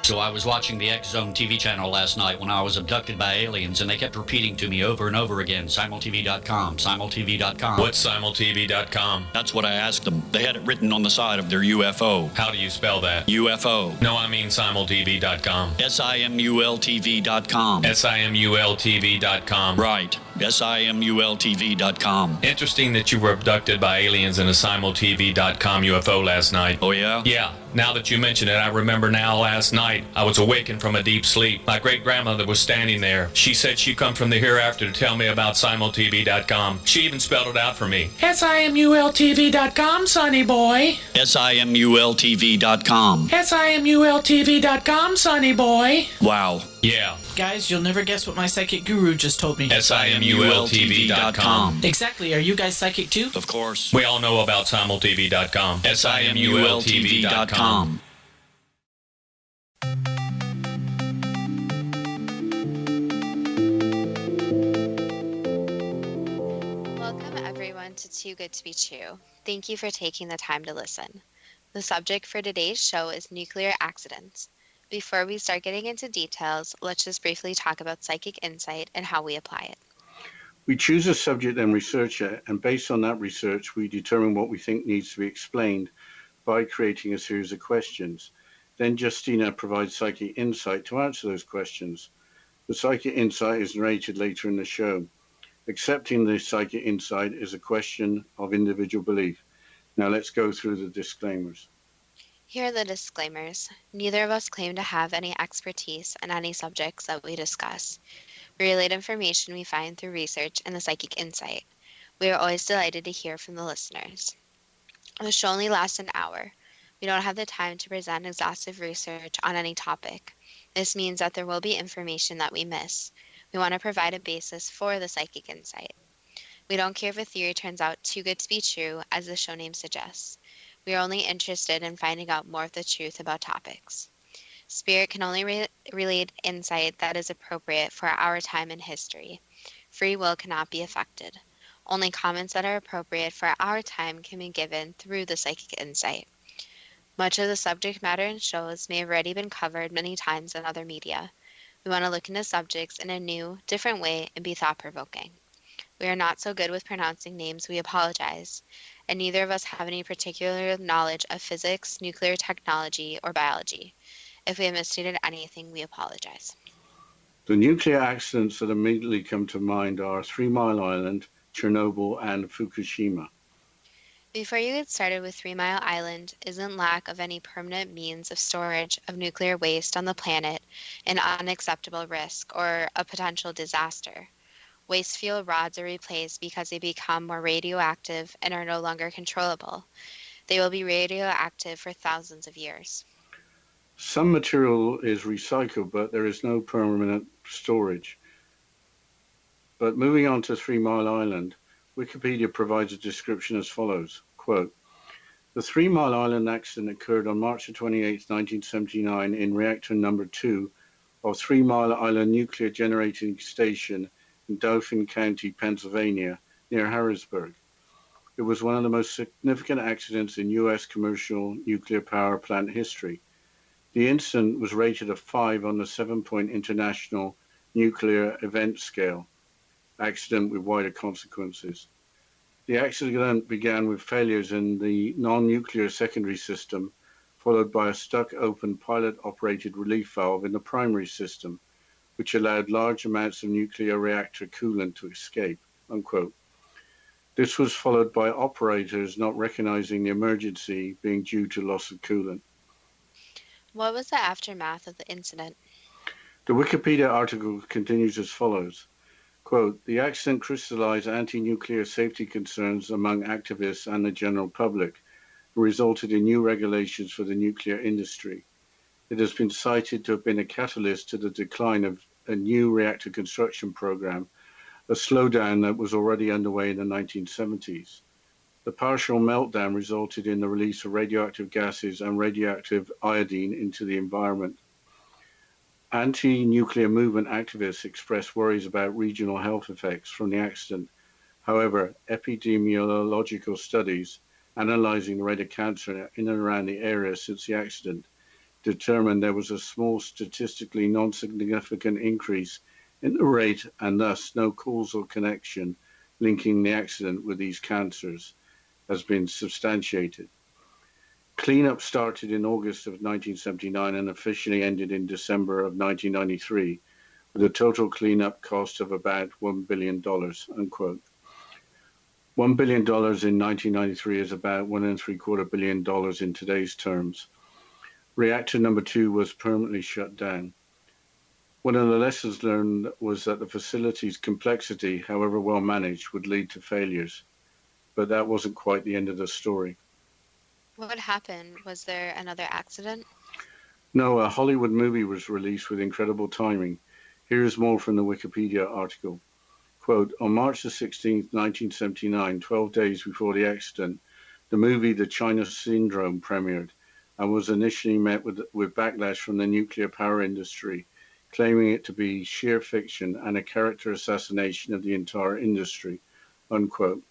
So I was watching the X Zone TV channel last night when I was abducted by aliens, and they kept repeating to me over and over again, simultv.com, simultv.com. What's simultv.com? That's what I asked them. They had it written on the side of their UFO. How do you spell that? UFO. No, I mean simultv.com. simultv.com. simultv.com. Right. simultv.com. Interesting that you were abducted by aliens in a simultv.com UFO last night. Oh, yeah? Yeah. Now that you mention it, I remember now last night I was awakened from a deep sleep. My great-grandmother was standing there. She said she'd come from the hereafter to tell me about simultv.com. She even spelled it out for me. simultv.com, sonny boy. simultv.com. simultv.com, sonny boy. Wow. Yeah. Guys, you'll never guess what my psychic guru just told me. simultv.com. Exactly. Are you guys psychic too? Of course. We all know about simultv.com. simultv.com. Welcome everyone to Too Good to Be True. Thank you for taking the time to listen. The subject for today's show is nuclear accidents. Before we start getting into details, let's just briefly talk about psychic insight and how we apply it. We choose a subject and research it, and based on that research, we determine what we think needs to be explained by creating a series of questions. Then Justina provides psychic insight to answer those questions. The psychic insight is narrated later in the show. Accepting the psychic insight is a question of individual belief. Now let's go through the disclaimers. Here are the disclaimers. Neither of us claim to have any expertise in any subjects that we discuss. We relate information we find through research and the psychic insight. We are always delighted to hear from the listeners. The show only lasts an hour. We don't have the time to present exhaustive research on any topic. This means that there will be information that we miss. We want to provide a basis for the psychic insight. We don't care if a theory turns out too good to be true, as the show name suggests. We are only interested in finding out more of the truth about topics. Spirit can only relate insight that is appropriate for our time in history. Free will cannot be affected. Only comments that are appropriate for our time can be given through the psychic insight. Much of the subject matter in shows may have already been covered many times in other media. We want to look into subjects in a new, different way and be thought-provoking. We are not so good with pronouncing names, we apologize, and neither of us have any particular knowledge of physics, nuclear technology, or biology. If we have misstated anything, we apologize. The nuclear accidents that immediately come to mind are 3 Mile Island, Chernobyl, and Fukushima. Before you get started with 3 Mile Island, isn't lack of any permanent means of storage of nuclear waste on the planet an unacceptable risk or a potential disaster? Waste fuel rods are replaced because they become more radioactive and are no longer controllable. They will be radioactive for thousands of years. Some material is recycled, but there is no permanent storage. But moving on to 3 Mile Island, Wikipedia provides a description as follows, quote, "The 3 Mile Island accident occurred on March 28, 1979 in reactor number 2 of 3 Mile Island Nuclear Generating Station in Dauphin County, Pennsylvania, near Harrisburg. It was one of the most significant accidents in U.S. commercial nuclear power plant history. The incident was rated a 5 on the 7-point International Nuclear Event Scale, accident with wider consequences. The accident began with failures in the non-nuclear secondary system, followed by a stuck-open pilot-operated relief valve in the primary system, which allowed large amounts of nuclear reactor coolant to escape," unquote. This was followed by operators not recognizing the emergency being due to loss of coolant. What was the aftermath of the incident? The Wikipedia article continues as follows. Quote, "The accident crystallized anti-nuclear safety concerns among activists and the general public and resulted in new regulations for the nuclear industry. It has been cited to have been a catalyst to the decline of a new reactor construction program, a slowdown that was already underway in the 1970s. The partial meltdown resulted in the release of radioactive gases and radioactive iodine into the environment. Anti-nuclear movement activists expressed worries about regional health effects from the accident. However, epidemiological studies analyzing the rate of cancer in and around the area since the accident determined there was a small statistically non-significant increase in the rate and thus no causal connection linking the accident with these cancers has been substantiated. Cleanup started in August of 1979 and officially ended in December of 1993, with a total cleanup cost of about $1 billion, unquote. $1 billion in 1993 is about $1.75 billion in today's terms. Reactor number 2 was permanently shut down. One of the lessons learned was that the facility's complexity, however well managed, would lead to failures. But that wasn't quite the end of the story. What happened? Was there another accident? No, a Hollywood movie was released with incredible timing. Here is more from the Wikipedia article. Quote, on March the 16th, 1979, 12 days before the accident, the movie The China Syndrome premiered and was initially met with backlash from the nuclear power industry, claiming it to be sheer fiction and a character assassination of the entire industry, unquote.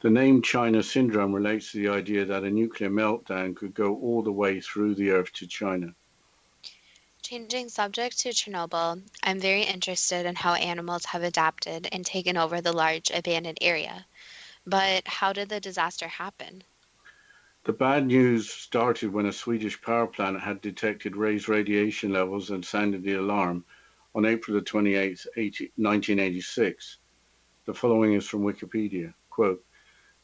The name China Syndrome relates to the idea that a nuclear meltdown could go all the way through the Earth to China. Changing subject to Chernobyl, I'm very interested in how animals have adapted and taken over the large abandoned area. But how did the disaster happen? The bad news started when a Swedish power plant had detected raised radiation levels and sounded the alarm on April the 28th, 1986. The following is from Wikipedia. Quote,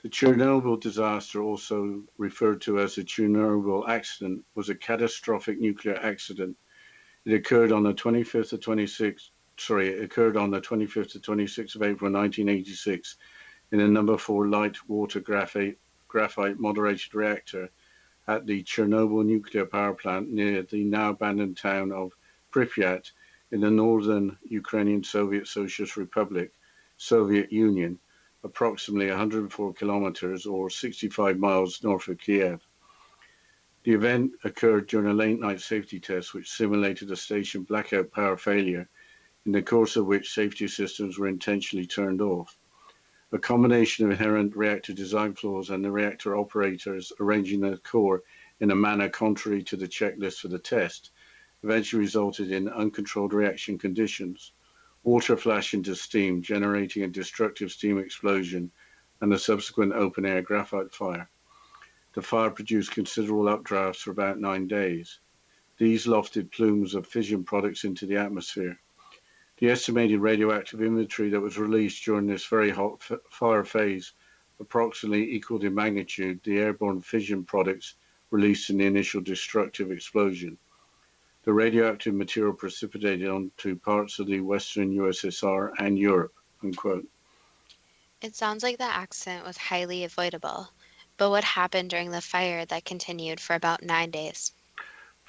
the Chernobyl disaster, also referred to as the Chernobyl accident, was a catastrophic nuclear accident. It occurred on the 25th to 26th of April 1986 in a number 4 light water graphite moderated reactor at the Chernobyl nuclear power plant near the now abandoned town of Pripyat in the northern Ukrainian Soviet Socialist Republic, Soviet Union, approximately 104 kilometers or 65 miles north of Kiev. The event occurred during a late night safety test which simulated a station blackout power failure, in the course of which safety systems were intentionally turned off. A combination of inherent reactor design flaws and the reactor operators arranging the core in a manner contrary to the checklist for the test eventually resulted in uncontrolled reaction conditions, water flash into steam, generating a destructive steam explosion and the subsequent open-air graphite fire. The fire produced considerable updrafts for about 9 days. These lofted plumes of fission products into the atmosphere. The estimated radioactive inventory that was released during this very hot fire phase approximately equaled in magnitude the airborne fission products released in the initial destructive explosion. The radioactive material precipitated onto parts of the Western USSR and Europe, unquote. It sounds like the accident was highly avoidable. But what happened during the fire that continued for about 9 days?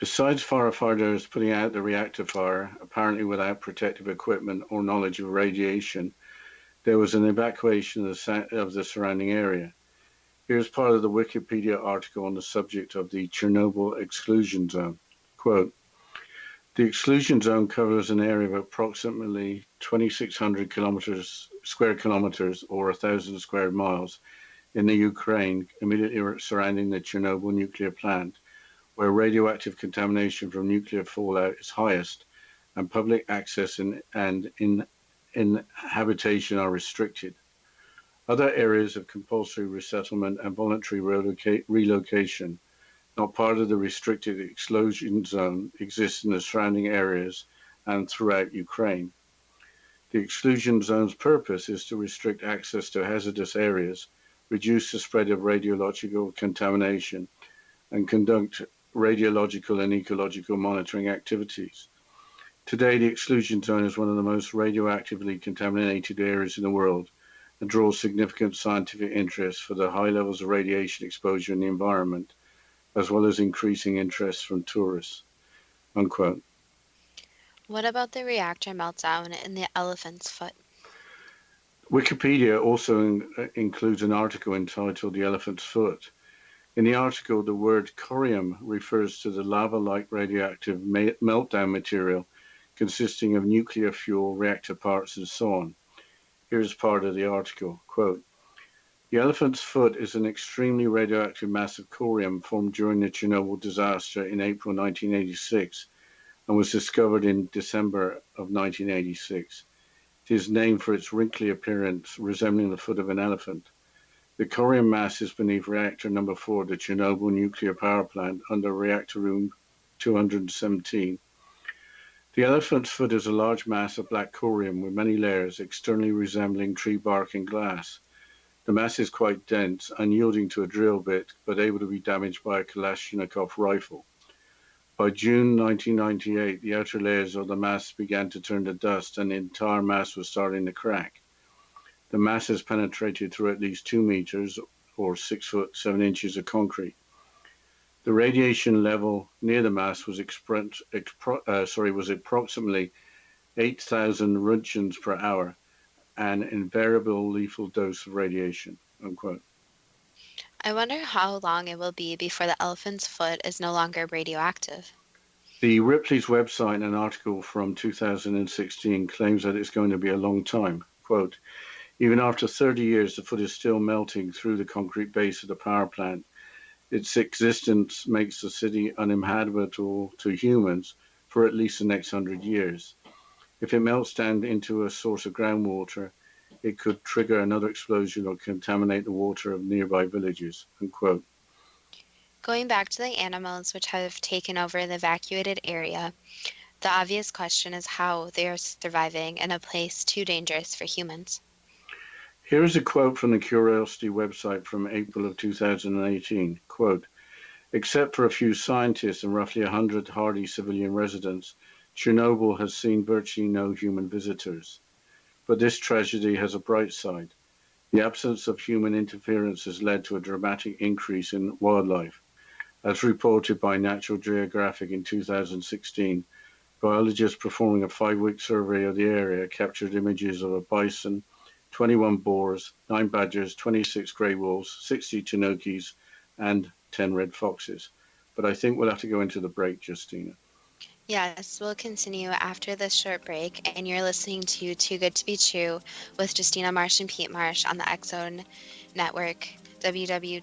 Besides firefighters putting out the reactor fire, apparently without protective equipment or knowledge of radiation, there was an evacuation of the surrounding area. Here's part of the Wikipedia article on the subject of the Chernobyl exclusion zone. Quote, the exclusion zone covers an area of approximately 2,600 square kilometers or 1,000 square miles in the Ukraine immediately surrounding the Chernobyl nuclear plant, where radioactive contamination from nuclear fallout is highest and public access and habitation are restricted. Other areas of compulsory resettlement and voluntary relocation, not part of the restricted exclusion zone, exist in the surrounding areas and throughout Ukraine. The exclusion zone's purpose is to restrict access to hazardous areas, reduce the spread of radiological contamination, and conduct radiological and ecological monitoring activities. Today, the exclusion zone is one of the most radioactively contaminated areas in the world and draws significant scientific interest for the high levels of radiation exposure in the environment, as well as increasing interest from tourists, unquote. What about the reactor meltdown in the elephant's foot? Wikipedia also includes an article entitled The Elephant's Foot. In the article, the word corium refers to the lava-like radioactive meltdown material consisting of nuclear fuel, reactor parts, and so on. Here's part of the article. Quote, The elephant's foot is an extremely radioactive mass of corium formed during the Chernobyl disaster in April 1986 and was discovered in December of 1986. It is named for its wrinkly appearance, resembling the foot of an elephant. The corium mass is beneath reactor number 4 of the Chernobyl nuclear power plant under reactor room 217. The elephant's foot is a large mass of black corium with many layers externally resembling tree bark and glass. The mass is quite dense, unyielding to a drill bit, but able to be damaged by a Kalashnikov rifle. By June 1998, the outer layers of the mass began to turn to dust and the entire mass was starting to crack. The mass has penetrated through at least 2 meters or 6 foot 7 inches of concrete. The radiation level near the mass was approximately 8,000 roentgens per hour, an invariable lethal dose of radiation, unquote. I wonder how long it will be before the elephant's foot is no longer radioactive. The Ripley's website in an article from 2016 claims that it's going to be a long time. Quote, even after 30 years, the foot is still melting through the concrete base of the power plant. Its existence makes the city uninhabitable to humans for at least the next 100 years. If it melts down into a source of groundwater, it could trigger another explosion or contaminate the water of nearby villages, unquote. Going back to the animals which have taken over the evacuated area, the obvious question is how they are surviving in a place too dangerous for humans. Here is a quote from the Curiosity website from April of 2018. Quote, except for a few scientists and roughly 100 hardy civilian residents, Chernobyl has seen virtually no human visitors. But this tragedy has a bright side. The absence of human interference has led to a dramatic increase in wildlife. As reported by Natural Geographic in 2016, biologists performing a 5-week survey of the area captured images of a bison, 21 boars, 9 badgers, 26 grey wolves, 60 Chinokis, and 10 red foxes. But I think we'll have to go into the break, Justina. Yes, we'll continue after this short break, and you're listening to Too Good to Be True with Justina Marsh and Pete Marsh on the X-Zone Network, www.xzbn.net.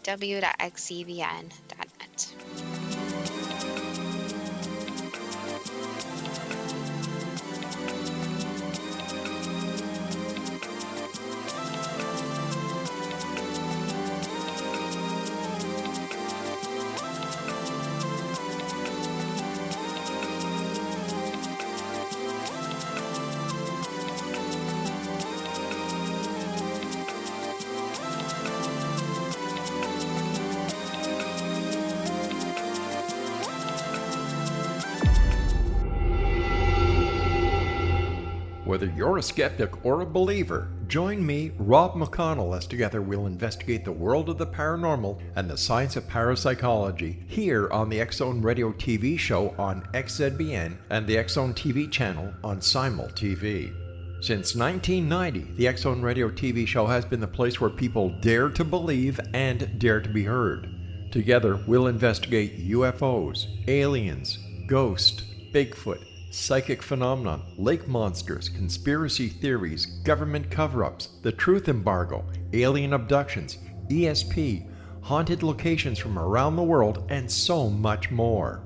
Whether you're a skeptic or a believer, join me, Rob McConnell, as together we'll investigate the world of the paranormal and the science of parapsychology here on the X-Zone Radio TV show on XZBN and the X-Zone TV channel on Simul TV. Since 1990, the X-Zone Radio TV show has been the place where people dare to believe and dare to be heard. Together, we'll investigate UFOs, aliens, ghosts, Bigfoot, psychic phenomenon, lake monsters, conspiracy theories, government cover-ups, the truth embargo, alien abductions, ESP, haunted locations from around the world, and so much more.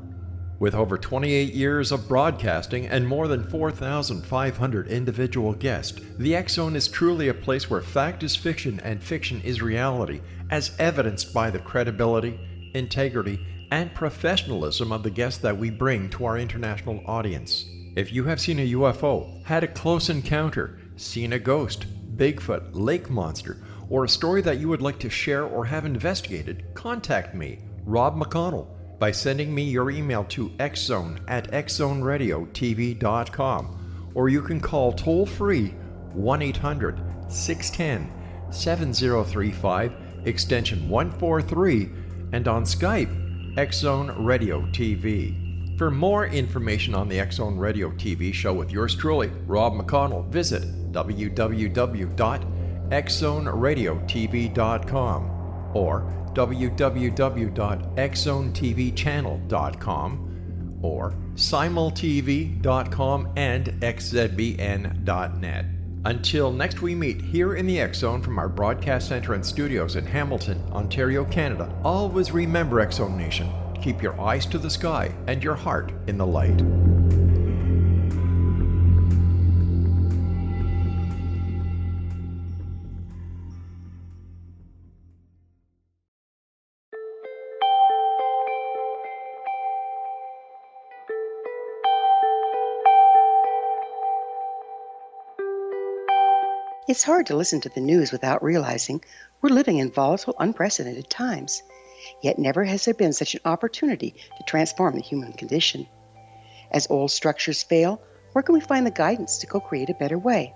With over 28 years of broadcasting and more than 4,500 individual guests, the X-Zone is truly a place where fact is fiction and fiction is reality, as evidenced by the credibility, integrity, and professionalism of the guests that we bring to our international audience. If you have seen a UFO, had a close encounter, seen a ghost, Bigfoot, lake monster, or a story that you would like to share or have investigated, contact me, Rob McConnell, by sending me your email to xzone@xzoneradiotv.com, or you can call toll-free 1-800-610-7035, extension 143, and on Skype, X-Zone Radio TV. For more information on the X-Zone Radio TV show with yours truly, Rob McConnell, visit www.xzoneradiotv.com or www.xzonetvchannel.com or simultv.com and xzbn.net. Until next we meet here in the X Zone from our broadcast center and studios in Hamilton, Ontario, Canada, always remember, X Zone Nation, keep your eyes to the sky and your heart in the light. It's hard to listen to the news without realizing we're living in volatile, unprecedented times. Yet never has there been such an opportunity to transform the human condition. As old structures fail, where can we find the guidance to co-create a better way?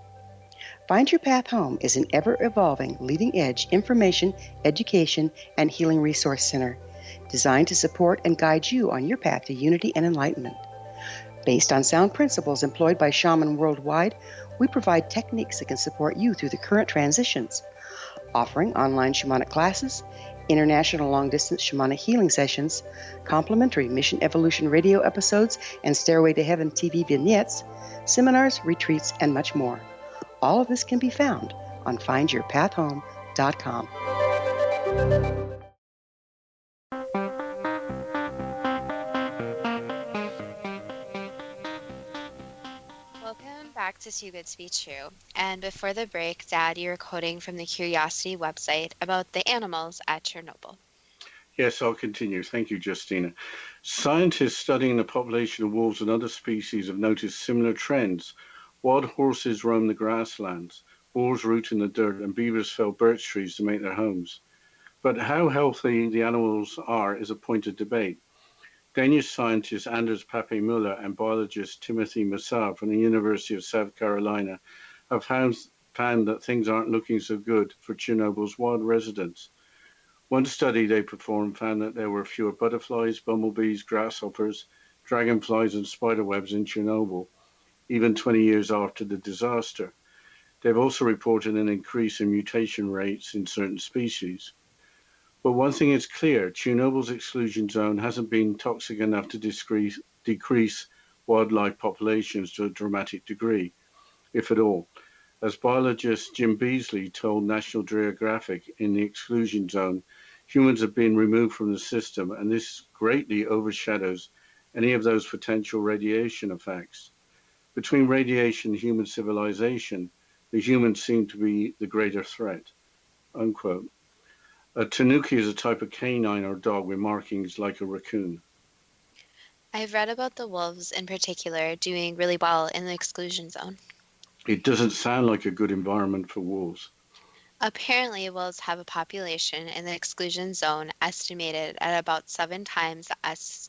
Find Your Path Home is an ever-evolving, leading-edge information, education, and healing resource center designed to support and guide you on your path to unity and enlightenment. Based on sound principles employed by shamans worldwide, we provide techniques that can support you through the current transitions, offering online shamanic classes, international long-distance shamanic healing sessions, complimentary Mission Evolution radio episodes and Stairway to Heaven TV vignettes, seminars, retreats, and much more. All of this can be found on findyourpathhome.com. Welcome back to Too Good to Be True. And before the break, Dad, you were quoting from the Curiosity website about the animals at Chernobyl. Yes, I'll continue. Thank you, Justina. Scientists studying the population of wolves and other species have noticed similar trends. Wild horses roam the grasslands, boars root in the dirt, and beavers fell birch trees to make their homes. But how healthy the animals are is a point of debate. Danish scientist Anders Pape-Müller and biologist Timothy Massar from the University of South Carolina have found that things aren't looking so good for Chernobyl's wild residents. One study they performed found that there were fewer butterflies, bumblebees, grasshoppers, dragonflies, and spiderwebs in Chernobyl, even 20 years after the disaster. They've also reported an increase in mutation rates in certain species. But one thing is clear, Chernobyl's exclusion zone hasn't been toxic enough to decrease wildlife populations to a dramatic degree, if at all. As biologist Jim Beasley told National Geographic, in the exclusion zone, humans have been removed from the system, and this greatly overshadows any of those potential radiation effects. Between radiation and human civilization, the humans seem to be the greater threat, unquote. A tanuki is a type of canine or dog with markings like a raccoon. I've read about the wolves in particular doing really well in the exclusion zone. It doesn't sound like a good environment for wolves. Apparently, wolves have a population in the exclusion zone estimated at about 7 times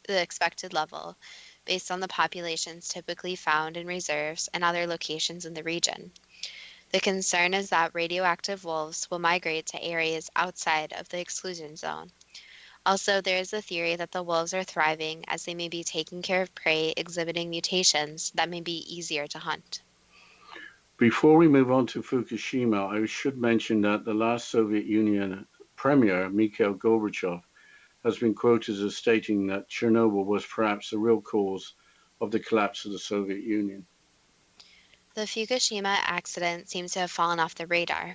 the expected level, based on the populations typically found in reserves and other locations in the region. The concern is that radioactive wolves will migrate to areas outside of the exclusion zone. Also, there is a theory that the wolves are thriving as they may be taking care of prey exhibiting mutations that may be easier to hunt. Before we move on to Fukushima, I should mention that the last Soviet Union Premier, Mikhail Gorbachev, has been quoted as stating that Chernobyl was perhaps the real cause of the collapse of the Soviet Union. The Fukushima accident seems to have fallen off the radar.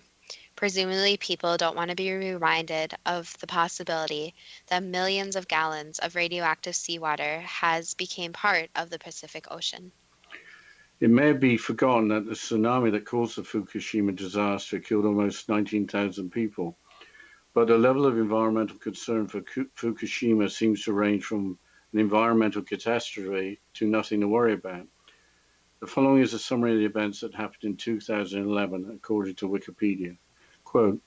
Presumably, people don't want to be reminded of the possibility that millions of gallons of radioactive seawater has become part of the Pacific Ocean. It may be forgotten that the tsunami that caused the Fukushima disaster killed almost 19,000 people, but the level of environmental concern for Fukushima seems to range from an environmental catastrophe to nothing to worry about. The following is a summary of the events that happened in 2011, according to Wikipedia. Quote,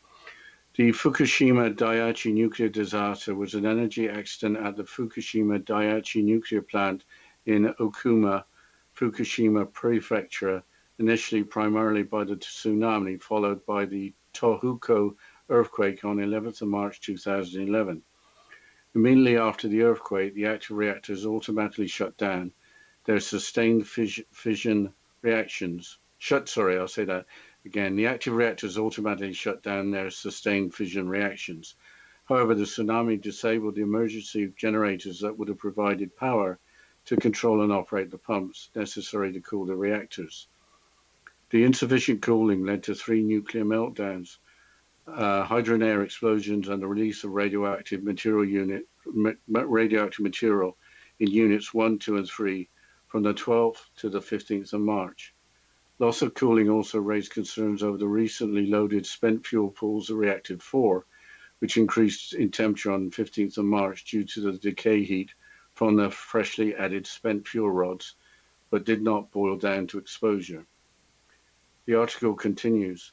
the Fukushima Daiichi nuclear disaster was an energy accident at the Fukushima Daiichi nuclear plant in Okuma, Fukushima Prefecture, initially primarily by the tsunami, followed by the Tohoku earthquake on 11th of March 2011. Immediately after the earthquake, the active reactors automatically shut down their sustained fission reactions. The active reactors automatically shut down their sustained fission reactions. However, the tsunami disabled the emergency generators that would have provided power to control and operate the pumps necessary to cool the reactors. The insufficient cooling led to 3 nuclear meltdowns, hydrogen air explosions, and the release of radioactive material in units 1, 2, and 3 from the 12th to the 15th of March. Loss of cooling also raised concerns over the recently loaded spent fuel pools of reactor 4, which increased in temperature on 15th of March due to the decay heat from the freshly added spent fuel rods, but did not boil down to exposure. The article continues.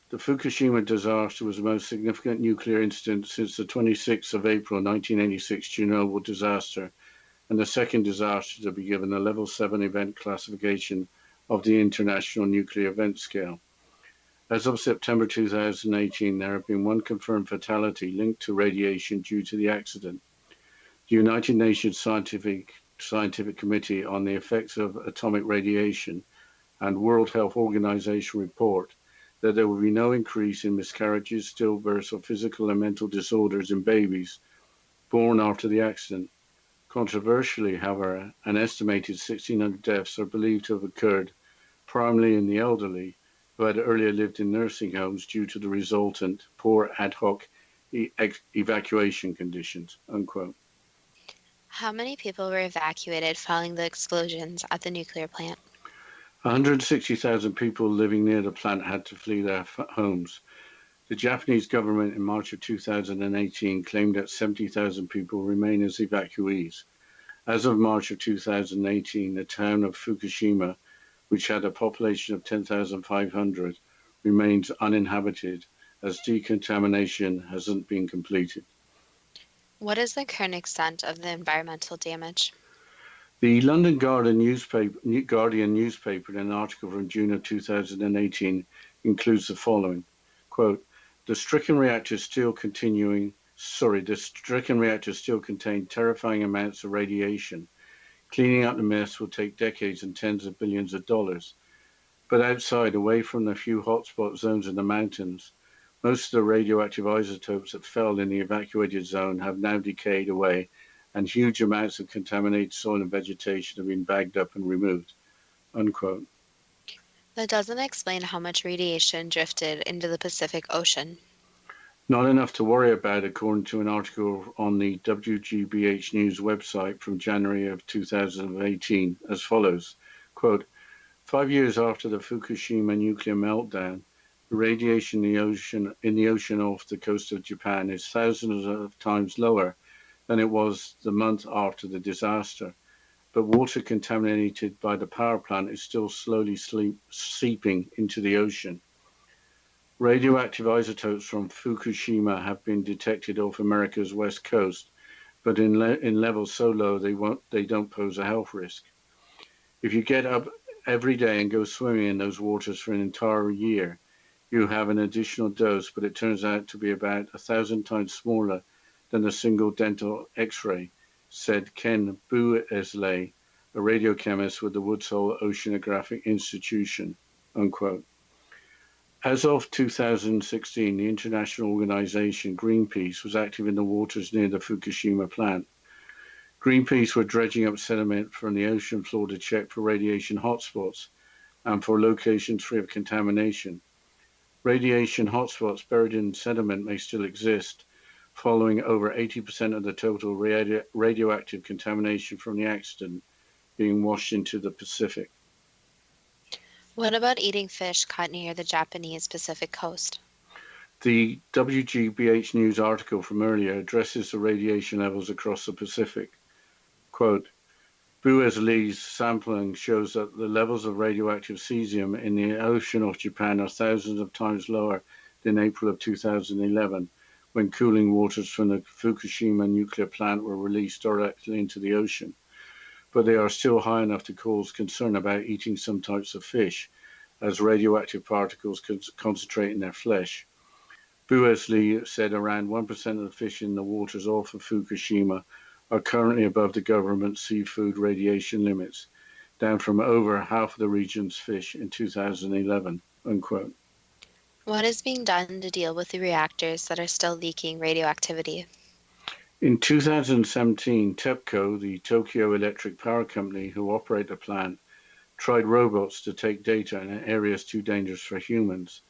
The Fukushima disaster was the most significant nuclear incident since the 26th of April 1986 Chernobyl disaster, and the second disaster to be given a level 7 event classification of the International Nuclear Event Scale. As of September 2018, there have been 1 confirmed fatality linked to radiation due to the accident. The United Nations Scientific Committee on the Effects of Atomic Radiation and World Health Organization report that there will be no increase in miscarriages, stillbirths, or physical and mental disorders in babies born after the accident. Controversially, however, an estimated 1,600 deaths are believed to have occurred primarily in the elderly who had earlier lived in nursing homes due to the resultant poor ad hoc evacuation conditions, unquote. How many people were evacuated following the explosions at the nuclear plant? 160,000 people living near the plant had to flee their homes. The Japanese government in March of 2018 claimed that 70,000 people remain as evacuees. As of March of 2018, the town of Fukushima, which had a population of 10,500, remains uninhabited as decontamination hasn't been completed. What is the current extent of the environmental damage? The London Guardian newspaper, in an article from June of 2018, includes the following, quote, the stricken reactors still contain terrifying amounts of radiation. Cleaning up the mess will take decades and tens of billions of dollars. But outside, away from the few hotspot zones in the mountains, most of the radioactive isotopes that fell in the evacuated zone have now decayed away, and huge amounts of contaminated soil and vegetation have been bagged up and removed, unquote. That doesn't explain how much radiation drifted into the Pacific Ocean. Not enough to worry about, according to an article on the WGBH News website from January of 2018, as follows, quote, 5 years after the Fukushima nuclear meltdown, the radiation in the ocean off the coast of Japan is thousands of times lower than it was the month after the disaster, but water contaminated by the power plant is still slowly seeping into the ocean. Radioactive isotopes from Fukushima have been detected off America's west coast, but in levels so low they don't pose a health risk. If you get up every day and go swimming in those waters for an entire year, you have an additional dose, but it turns out to be about 1,000 times smaller than a single dental X-ray, said Ken Boosley, a radiochemist with the Woods Hole Oceanographic Institution, unquote. As of 2016, the international organization Greenpeace was active in the waters near the Fukushima plant. Greenpeace were dredging up sediment from the ocean floor to check for radiation hotspots and for locations free of contamination. Radiation hotspots buried in sediment may still exist, following over 80% of the total radioactive contamination from the accident being washed into the Pacific. What about eating fish caught near the Japanese Pacific coast? The WGBH News article from earlier addresses the radiation levels across the Pacific. Quote, Boosley's sampling shows that the levels of radioactive cesium in the ocean off Japan are thousands of times lower than April of 2011, when cooling waters from the Fukushima nuclear plant were released directly into the ocean. But they are still high enough to cause concern about eating some types of fish, as radioactive particles concentrate in their flesh. Boosley said around 1% of the fish in the waters off of Fukushima are currently above the government's seafood radiation limits, down from over half of the region's fish in 2011, unquote. What is being done to deal with the reactors that are still leaking radioactivity? In 2017, TEPCO, the Tokyo Electric Power Company who operate the plant, tried robots to take data in areas too dangerous for humans.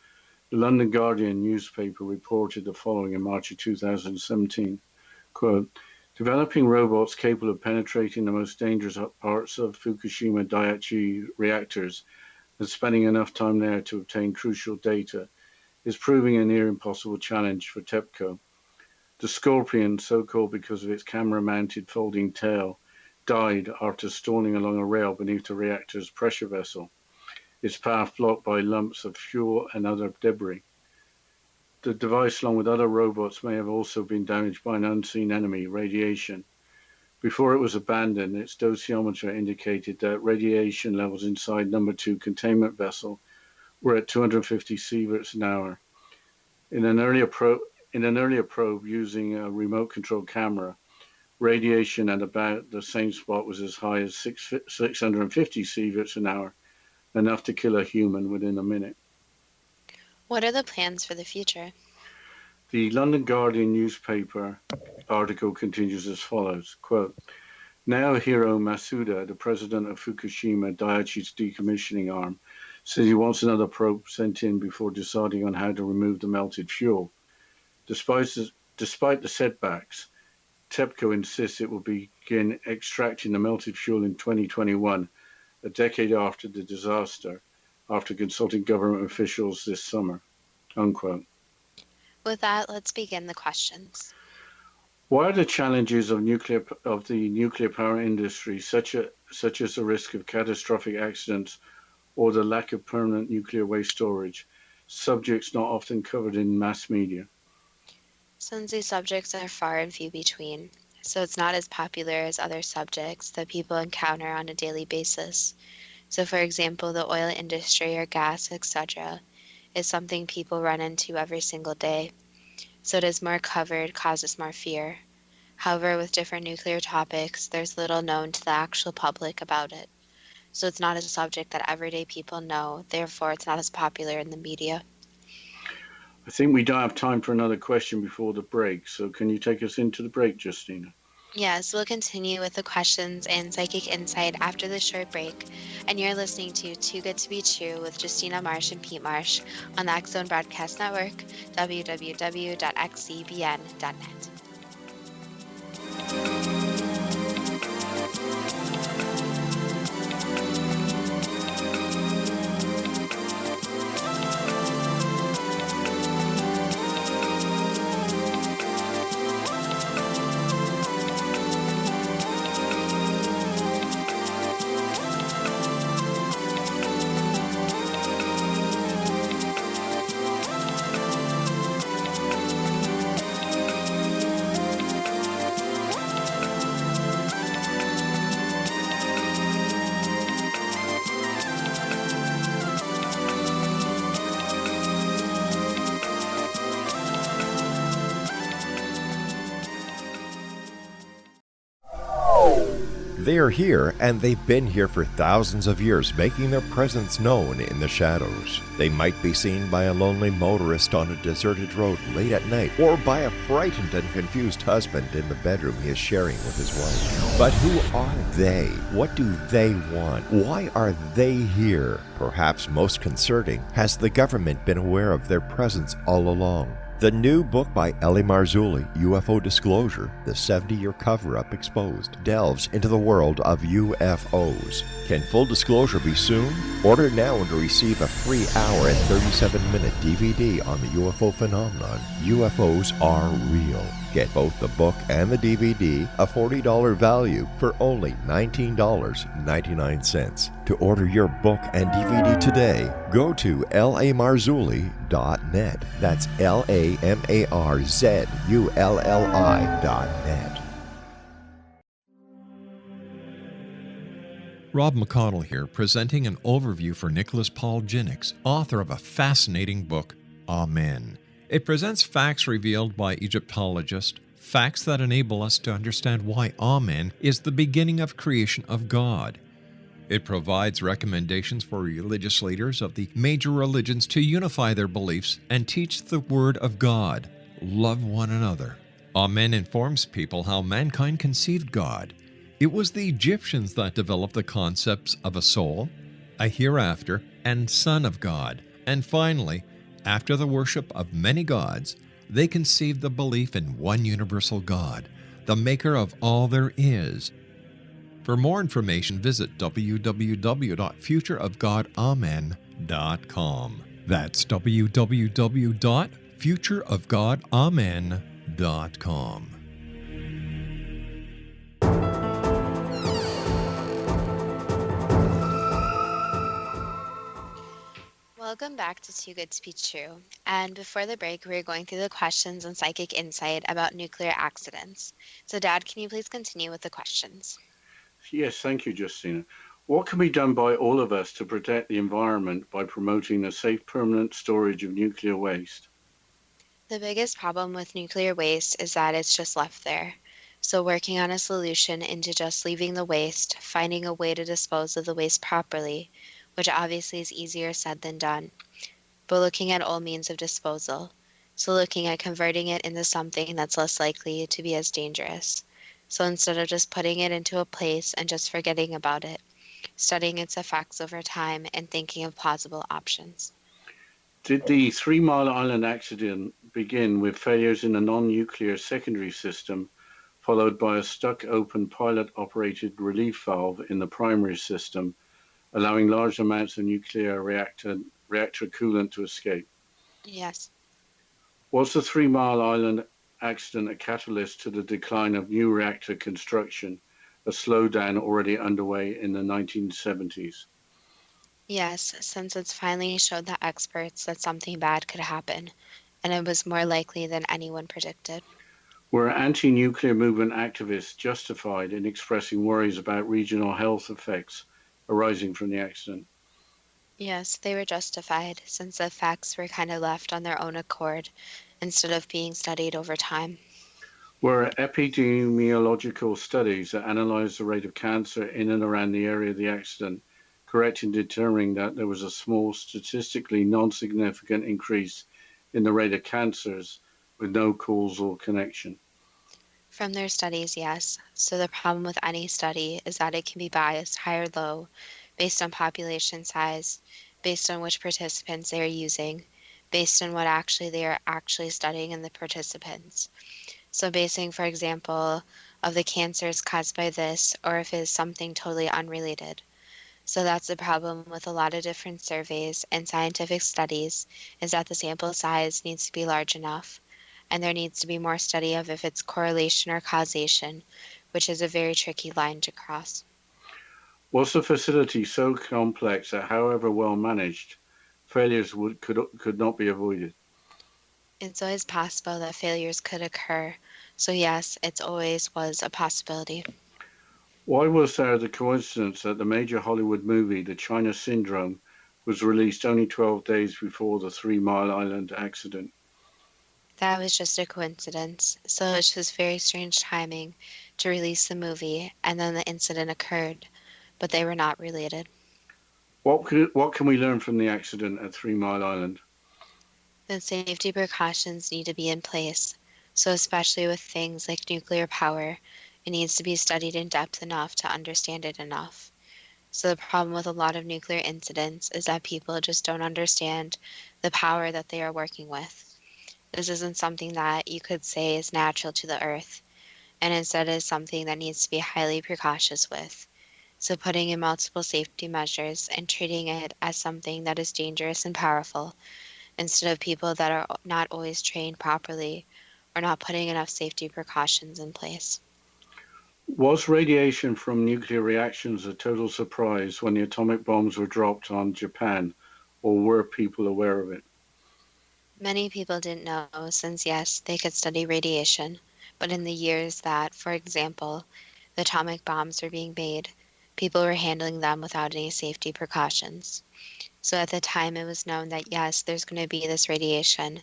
The London Guardian newspaper reported the following in March of 2017, quote, developing robots capable of penetrating the most dangerous parts of Fukushima Daiichi reactors and spending enough time there to obtain crucial data is proving a near impossible challenge for TEPCO. The Scorpion, so called because of its camera-mounted folding tail, died after stalling along a rail beneath the reactor's pressure vessel, its path blocked by lumps of fuel and other debris. The device, along with other robots, may have also been damaged by an unseen enemy, radiation. Before it was abandoned, its dosimometer indicated that radiation levels inside number 2 containment vessel were at 250 sieverts an hour. In an earlier probe using a remote-controlled camera, radiation at about the same spot was as high as 650 sieverts an hour, enough to kill a human within a minute. What are the plans for the future? The London Guardian newspaper article continues as follows, quote, Naohiro Masuda, the president of Fukushima Daiichi's decommissioning arm, says he wants another probe sent in before deciding on how to remove the melted fuel. Despite the setbacks, TEPCO insists it will begin extracting the melted fuel in 2021, a decade after the disaster, after consulting government officials this summer, unquote. With that, let's begin the questions. Why are the challenges of the nuclear power industry, such as the risk of catastrophic accidents or the lack of permanent nuclear waste storage, subjects not often covered in mass media? Since these subjects are far and few between, so it's not as popular as other subjects that people encounter on a daily basis. So for example, the oil industry or gas, etc., is something people run into every single day. So it is more covered, causes more fear. However, with different nuclear topics, there's little known to the actual public about it. So it's not a subject that everyday people know, therefore it's not as popular in the media. I think we don't have time for another question before the break, so can you take us into the break, Justina? Yes, we'll continue with the questions and psychic insight after this short break. And you're listening to Too Good to Be True with Justina Marsh and Pete Marsh on the X Zone Broadcast Network, www.xzbn.net. They are here, and they've been here for thousands of years, making their presence known in the shadows. They might be seen by a lonely motorist on a deserted road late at night, or by a frightened and confused husband in the bedroom he is sharing with his wife. But who are they? What do they want? Why are they here? Perhaps most concerning, has the government been aware of their presence all along? The new book by Ellie Marzulli, UFO Disclosure, the 70-year cover-up exposed, delves into the world of UFOs. Can full disclosure be soon? Order now and receive a free hour and 37-minute DVD on the UFO phenomenon. UFOs are real. Get both the book and the DVD, a $40 value, for only $19.99. To order your book and DVD today, go to lamarzulli.net. That's LAMARZULLI.net. Rob McConnell here, presenting an overview for Nicholas Paul Jennings, author of a fascinating book, Amen. It presents facts revealed by Egyptologists, facts that enable us to understand why Amen is the beginning of creation of God. It provides recommendations for religious leaders of the major religions to unify their beliefs and teach the Word of God. Love one another. Amen informs people how mankind conceived God. It was the Egyptians that developed the concepts of a soul, a hereafter, and Son of God. And finally, after the worship of many gods, they conceived the belief in one universal God, the maker of all there is. For more information, visit www.futureofgodamen.com. That's www.futureofgodamen.com. Welcome back to Too Good to Be True. And before the break, we were going through the questions on psychic insight about nuclear accidents. So, Dad, can you please continue with the questions? Yes, thank you, Justina. What can be done by all of us to protect the environment by promoting the safe permanent storage of nuclear waste? The biggest problem with nuclear waste is that it's just left there. So, working on a solution into just leaving the waste, finding a way to dispose of the waste properly, which obviously is easier said than done, but looking at all means of disposal. So, looking at converting it into something that's less likely to be as dangerous. So, instead of just putting it into a place and just forgetting about it, studying its effects over time and thinking of plausible options. Did the 3 Mile Island accident begin with failures in a non-nuclear secondary system, followed by a stuck open pilot-operated relief valve in the primary system, allowing large amounts of nuclear reactor coolant to escape? Yes. Was the 3 Mile Island accident a catalyst to the decline of new reactor construction, a slowdown already underway in the 1970s? Yes, since it's finally showed the experts that something bad could happen, and it was more likely than anyone predicted. Were anti-nuclear movement activists justified in expressing worries about regional health effects arising from the accident? Yes, they were justified, since the facts were kind of left on their own accord instead of being studied over time. Were epidemiological studies that analyzed the rate of cancer in and around the area of the accident correct in determining that there was a small, statistically non-significant increase in the rate of cancers with no causal connection? From their studies, yes. So the problem with any study is that it can be biased high or low based on population size, based on which participants they are using, based on what they are actually studying in the participants. So basing, for example, of the cancers caused by this or if it is something totally unrelated. So that's the problem with a lot of different surveys and scientific studies, is that the sample size needs to be large enough, and there needs to be more study of if it's correlation or causation, which is a very tricky line to cross. Was the facility so complex that, however well managed, failures could not be avoided? It's always possible that failures could occur. So yes, it always was a possibility. Why was there the coincidence that the major Hollywood movie, The China Syndrome, was released only 12 days before the 3 Mile Island accident? That was just a coincidence. So it's just very strange timing to release the movie, and then the incident occurred, but they were not related. What can we learn from the accident at 3 Mile Island? The safety precautions need to be in place. So especially with things like nuclear power, it needs to be studied in depth enough to understand it enough. So the problem with a lot of nuclear incidents is that people just don't understand the power that they are working with. This isn't something that you could say is natural to the earth, and instead is something that needs to be highly precautious with. So putting in multiple safety measures and treating it as something that is dangerous and powerful, instead of people that are not always trained properly or not putting enough safety precautions in place. Was radiation from nuclear reactions a total surprise when the atomic bombs were dropped on Japan, or were people aware of it? Many people didn't know, since yes, they could study radiation, but in the years that, for example, the atomic bombs were being made, people were handling them without any safety precautions. So at the time it was known that yes, there's going to be this radiation,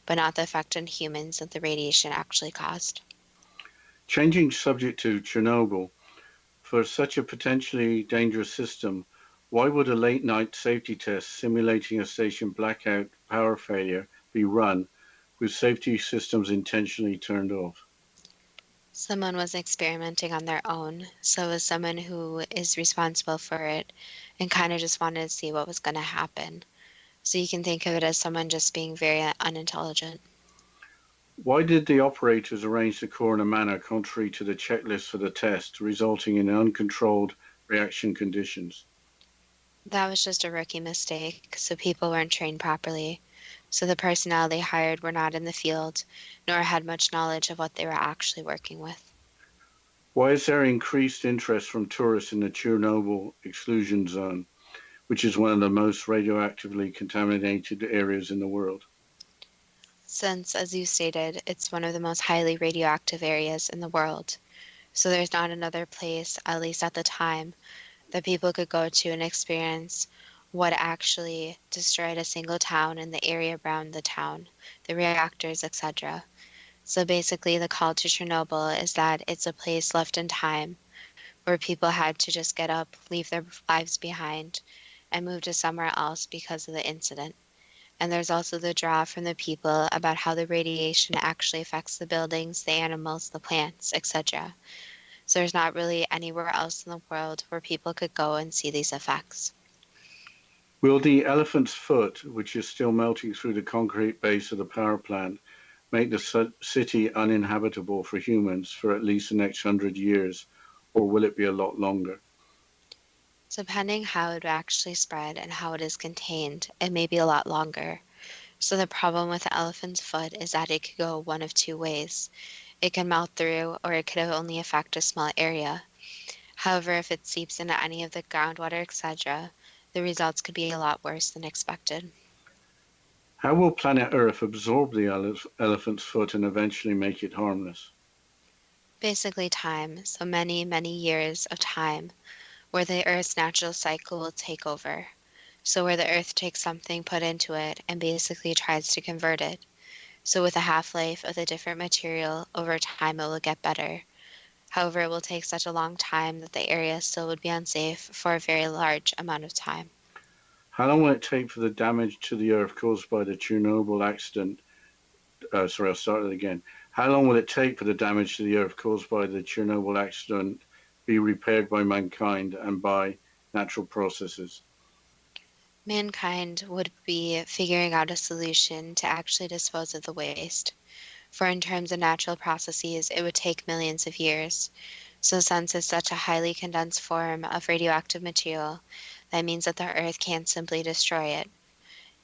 but not the effect on humans that the radiation actually caused. Changing subject to Chernobyl, for such a potentially dangerous system, why would a late night safety test simulating a station blackout power failure be run with safety systems intentionally turned off? Someone was experimenting on their own, so as someone who is responsible for it and kind of just wanted to see what was going to happen. So you can think of it as someone just being very unintelligent. Why did the operators arrange the core in a manner contrary to the checklist for the test, resulting in uncontrolled reaction conditions? That was just a rookie mistake, so people weren't trained properly. So the personnel they hired were not in the field, nor had much knowledge of what they were actually working with. Why is there increased interest from tourists in the Chernobyl exclusion zone, which is one of the most radioactively contaminated areas in the world? Since, as you stated, it's one of the most highly radioactive areas in the world, so there's not another place, at least at the time, that people could go to and experience what actually destroyed a single town and the area around the town, the reactors, etc. So basically, the call to Chernobyl is that it's a place left in time where people had to just get up, leave their lives behind, and move to somewhere else because of the incident. And there's also the draw from the people about how the radiation actually affects the buildings, the animals, the plants, etc. So there's not really anywhere else in the world where people could go and see these effects. Will the elephant's foot, which is still melting through the concrete base of the power plant, make the city uninhabitable for humans for at least the next 100 years, or will it be a lot longer? Depending how it would actually spread and how it is contained, it may be a lot longer. So the problem with the elephant's foot is that it could go one of two ways. It can melt through, or it could only affect a small area. However, if it seeps into any of the groundwater, etc., the results could be a lot worse than expected. How will planet Earth absorb the elephant's foot and eventually make it harmless? Basically time, so many, many years of time, where the Earth's natural cycle will take over. So where the Earth takes something put into it and basically tries to convert it. So with the half-life of the different material, over time it will get better. However, it will take such a long time that the area still would be unsafe for a very large amount of time. How long will it take for the damage to the Earth caused by the Chernobyl accident? Sorry, I'll start it again. How long will it take for the damage to the Earth caused by the Chernobyl accident be repaired by mankind and by natural processes? Mankind would be figuring out a solution to actually dispose of the waste. For in terms of natural processes, it would take millions of years. So since it's such a highly condensed form of radioactive material, that means that the Earth can't simply destroy it.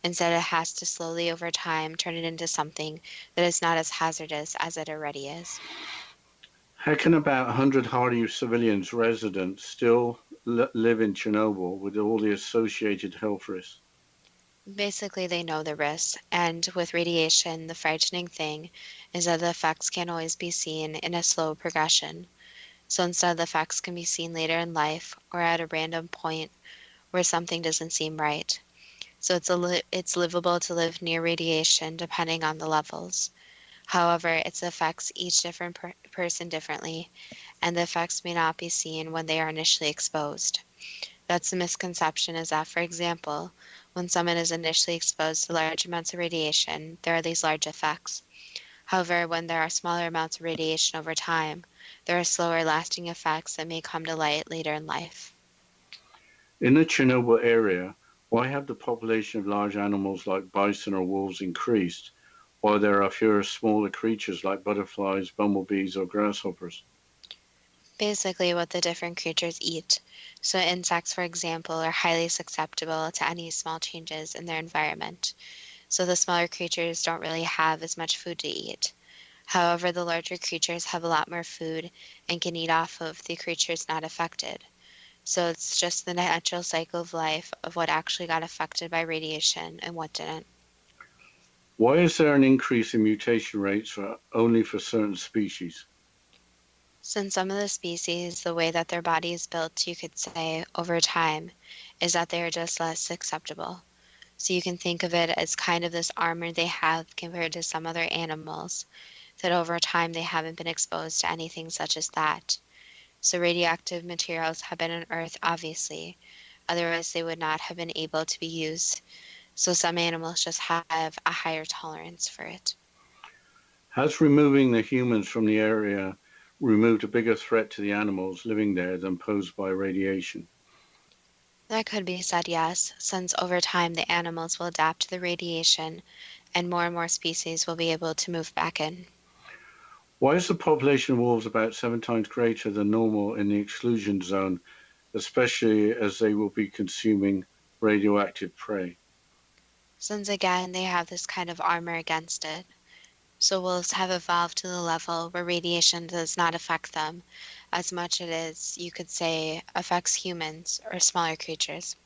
Instead, it has to slowly over time turn it into something that is not as hazardous as it already is. How can about 100 hardy civilians residents still live in Chernobyl with all the associated health risks? Basically, they know the risks, and with radiation, the frightening thing is that the effects can't always be seen in a slow progression. So instead, the effects can be seen later in life or at a random point where something doesn't seem right. So it's livable to live near radiation depending on the levels. However, it affects each different person differently, and the effects may not be seen when they are initially exposed. That's the misconception is that, for example, when someone is initially exposed to large amounts of radiation, there are these large effects. However, when there are smaller amounts of radiation over time, there are slower lasting effects that may come to light later in life. In the Chernobyl area, why have the population of large animals like bison or wolves increased, while there are fewer smaller creatures like butterflies, bumblebees, or grasshoppers? Basically, what the different creatures eat. So, insects, for example, are highly susceptible to any small changes in their environment. So, the smaller creatures don't really have as much food to eat. However, the larger creatures have a lot more food and can eat off of the creatures not affected. So it's just the natural cycle of life of what actually got affected by radiation and what didn't. Why is there an increase in mutation rates only for certain species? Since some of the species, the way that their body is built, you could say, over time, is that they are just less acceptable. So you can think of it as kind of this armor they have compared to some other animals, that over time they haven't been exposed to anything such as that. So radioactive materials have been on Earth, obviously, otherwise they would not have been able to be used. So some animals just have a higher tolerance for it. Has removing the humans from the area removed a bigger threat to the animals living there than posed by radiation? That could be said yes, since over time the animals will adapt to the radiation and more species will be able to move back in. Why is the population of wolves about 7 times greater than normal in the exclusion zone, especially as they will be consuming radioactive prey? Since again they have this kind of armor against it. So wolves have evolved to the level where radiation does not affect them as much as you could say affects humans or smaller creatures.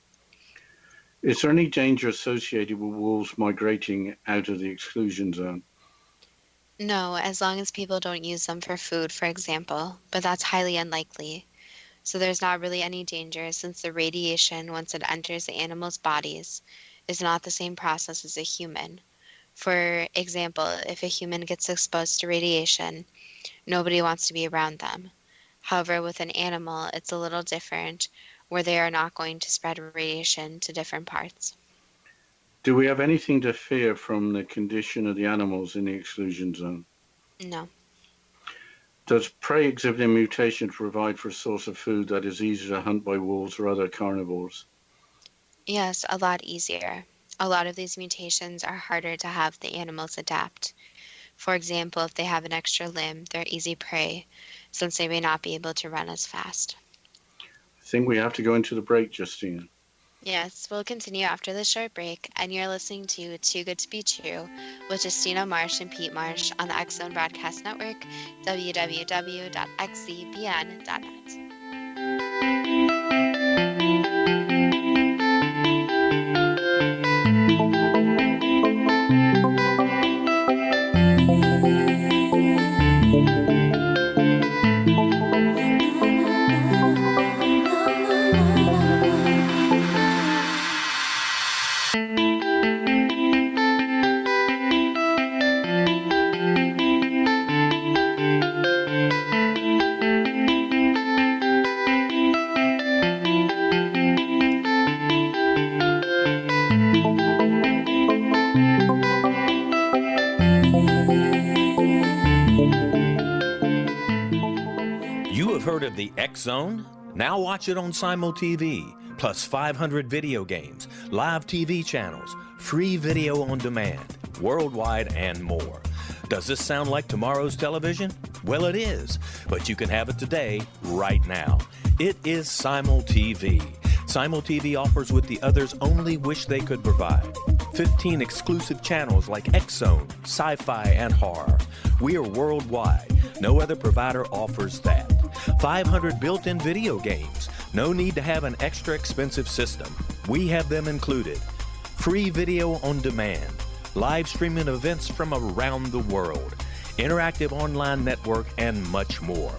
Is there any danger associated with wolves migrating out of the exclusion zone? No, as long as people don't use them for food, for example, but that's highly unlikely. So there's not really any danger since the radiation, once it enters the animals' bodies, is not the same process as a human. For example, if a human gets exposed to radiation, nobody wants to be around them. However, with an animal, it's a little different, where they are not going to spread radiation to different parts. Do we have anything to fear from the condition of the animals in the exclusion zone? No. Does prey exhibiting mutations provide for a source of food that is easier to hunt by wolves or other carnivores? Yes, a lot easier. A lot of these mutations are harder to have the animals adapt. For example, if they have an extra limb, they're easy prey, since they may not be able to run as fast. I think we have to go into the break, Justine. Yes, we'll continue after this short break, and you're listening to Too Good to Be True with Justina Marsh and Pete Marsh on the X Zone Broadcast Network, www.xzbn.net. You have heard of the X Zone? Now watch it on Simul TV, plus 500 video games, live TV channels, free video on demand, worldwide, and more. Does this sound like tomorrow's television? Well, it is, but you can have it today, right now. It is Simul TV. Simul TV offers what the others only wish they could provide. 15 exclusive channels like X Zone, sci-fi, and horror. We are worldwide. No other provider offers that. 500 built-in video games. No need to have an extra expensive system. We have them included. Free video on demand. Live streaming events from around the world. Interactive online network, and much more.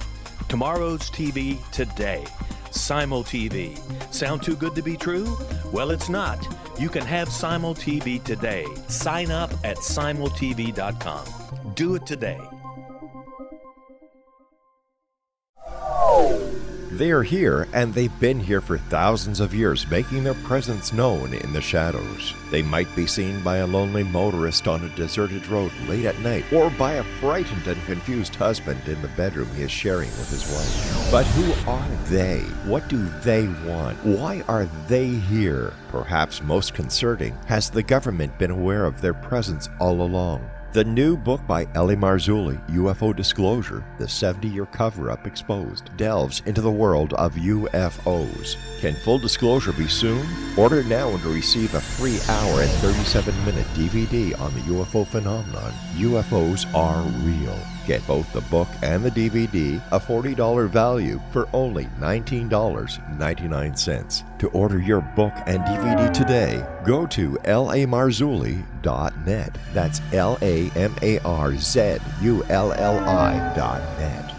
Tomorrow's TV today. Simul TV. Sound too good to be true? Well, it's not. You can have Simul TV today. Sign up at simultv.com. Do it today. They are here, and they've been here for thousands of years, making their presence known in the shadows. They might be seen by a lonely motorist on a deserted road late at night, or by a frightened and confused husband in the bedroom he is sharing with his wife. But who are they? What do they want? Why are they here? Perhaps most concerning, has the government been aware of their presence all along? The new book by Ellie Marzulli, UFO Disclosure, the 70-year cover-up exposed, delves into the world of UFOs. Can full disclosure be soon? Order now and receive a free hour and 37-minute DVD on the UFO phenomenon. UFOs are real. Get both the book and the DVD, a $40 value, for only $19.99. To order your book and DVD today, go to lamarzulli.net. That's LAMARZULLI.net.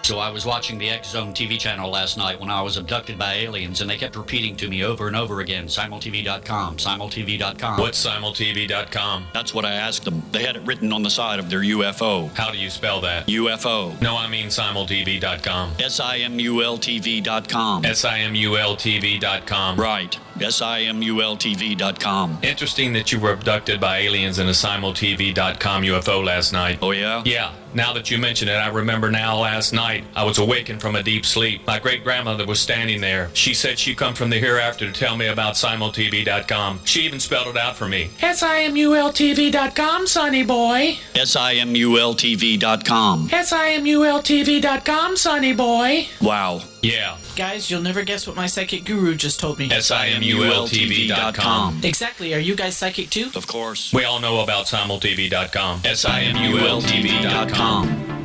So I was watching the X Zone TV channel last night when I was abducted by aliens, and they kept repeating to me over and over again, simultv.com, simultv.com. What's simultv.com? That's what I asked them. They had it written on the side of their UFO. How do you spell that? UFO. No, I mean simultv.com. simultv.com. simultv.com. Right. simultv.com. Interesting that you were abducted by aliens in a simultv.com UFO last night. Oh, yeah? Yeah, Now that you mention it, I remember now last night I was awakened from a deep sleep. My great-grandmother was standing there. She said she come from the hereafter to tell me about simultv.com. She even spelled it out for me. SIMULTV.com, sonny boy. SIMULTV.com. SIMULTV.com, sonny boy. Wow. Yeah, Guys, you'll never guess what my psychic guru just told me. simultv.com. Exactly. Are you guys psychic too? Of course. We all know about simultv.com. SIMULTV.com.